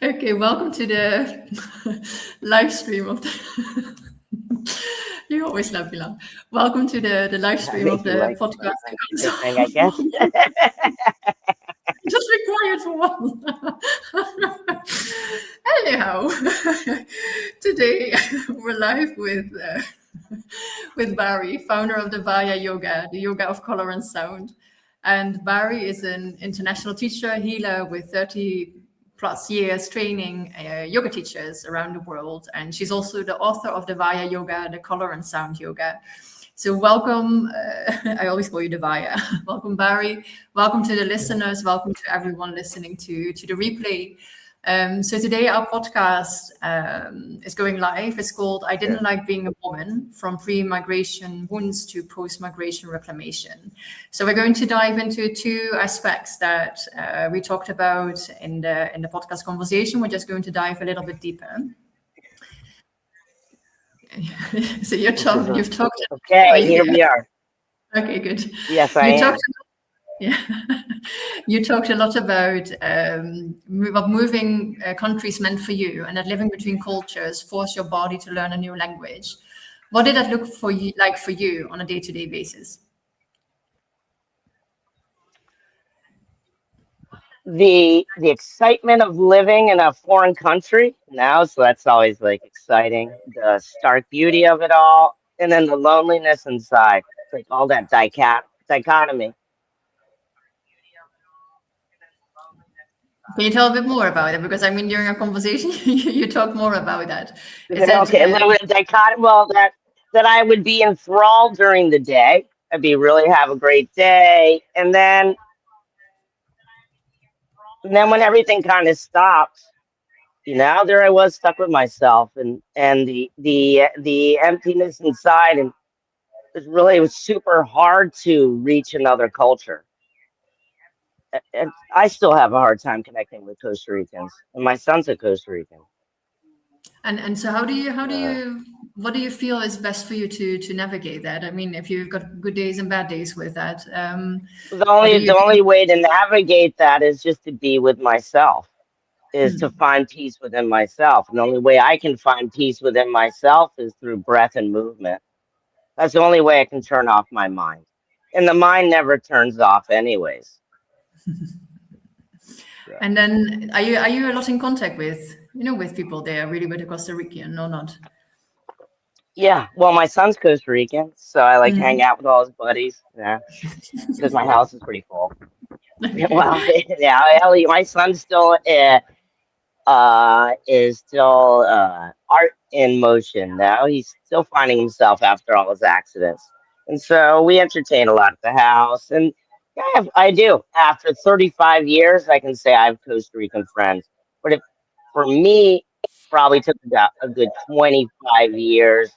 Okay, welcome to the live stream of the. You always love me, love. Welcome to the live I stream of think you the like podcast. a good thing, I guess. Just required for one. Anyhow, today we're live with Bari, founder of Devaya Yoga, the yoga of color and sound. And Bari is an international teacher, healer with 30 plus years training yoga teachers around the world. And she's also the author of Devaya Yoga, the color and sound yoga. So welcome, I always call you Devaya. Welcome, Bari. Welcome to the listeners. Welcome to everyone listening to the replay. So today our podcast is going live. It's called I Didn't Like Being a Woman, From Pre-Migration Wounds to Post-Migration Reclamation. So we're going to dive into two aspects that we talked about in the podcast conversation. We're just going to dive a little bit deeper. So you've talked. Okay, here we are. Okay, good. Yes, I am. Yeah, you talked a lot about what moving countries meant for you, and that living between cultures forced your body to learn a new language. What did that look for you like for you on a day-to-day basis? The excitement of living in a foreign country now, so that's always like exciting. The stark beauty of it all, and then the loneliness inside, like all that dichotomy. Can you tell a bit more about it? Because I mean, during our conversation, you talk more about that. Okay, a little bit of dichotomy. Well, that I would be enthralled during the day. I'd be really have a great day, and then when everything kind of stopped, there I was stuck with myself, and the emptiness inside, and it was super hard to reach another culture. And I still have a hard time connecting with Costa Ricans, and my son's a Costa Rican. And so what do you feel is best for you to navigate that? I mean, if you've got good days and bad days with that, the only way to navigate that is just to be with myself, is to find peace within myself. And the only way I can find peace within myself is through breath and movement. That's the only way I can turn off my mind, and the mind never turns off anyways. And then are you a lot in contact with people there, really, with the Costa Rican or not? Yeah, well, my son's Costa Rican, so I like hang out with all his buddies. Yeah, because my house is pretty full. Okay. Well, yeah, Ellie, my son still is still art in motion now. He's still finding himself after all his accidents, and so we entertain a lot at the house. And yeah, I do. After 35 years, I can say I have Costa Rican friends. But for me, probably took about a good 25 years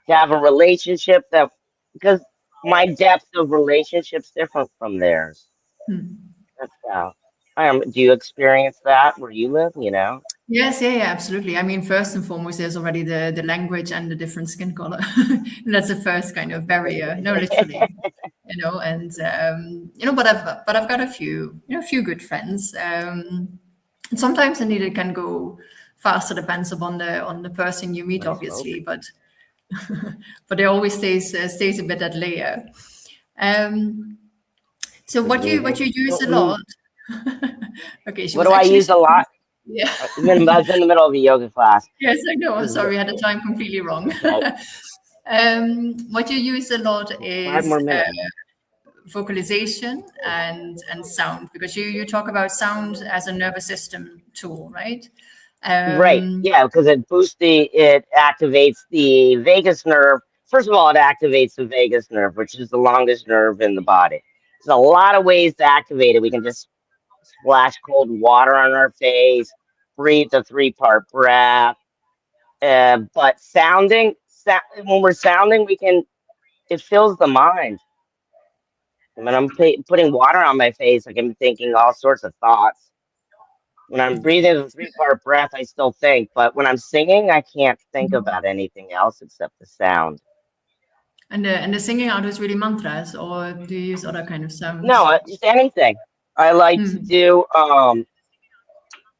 to have a relationship because my depth of relationship's different from theirs. That's how I am. Do you experience that where you live? Yes, yeah, absolutely. I mean, first and foremost, there's already the language and the different skin color. That's the first kind of barrier. No, literally. But I've got a few good friends. Sometimes indeed it can go faster, depends upon the person you meet, obviously, but there always stays a bit that layer. So what you use a lot. Okay. What do I use a lot? Yeah. I was in the middle of a yoga class. Yes, I know. I'm sorry, I had the time completely wrong. What you use a lot is vocalization and sound, because you talk about sound as a nervous system tool, right? Right. Yeah, because it activates the vagus nerve. First of all, it activates the vagus nerve, which is the longest nerve in the body. There's a lot of ways to activate it. We can just splash cold water on our face, breathe the 3-part breath. But when we're sounding, it fills the mind. When I'm putting water on my face, I'm thinking all sorts of thoughts. When I'm breathing the 3-part breath, I still think. But when I'm singing, I can't think about anything else except the sound. And the singing out is really mantras, or do you use other kind of sounds? No, just anything. I like to do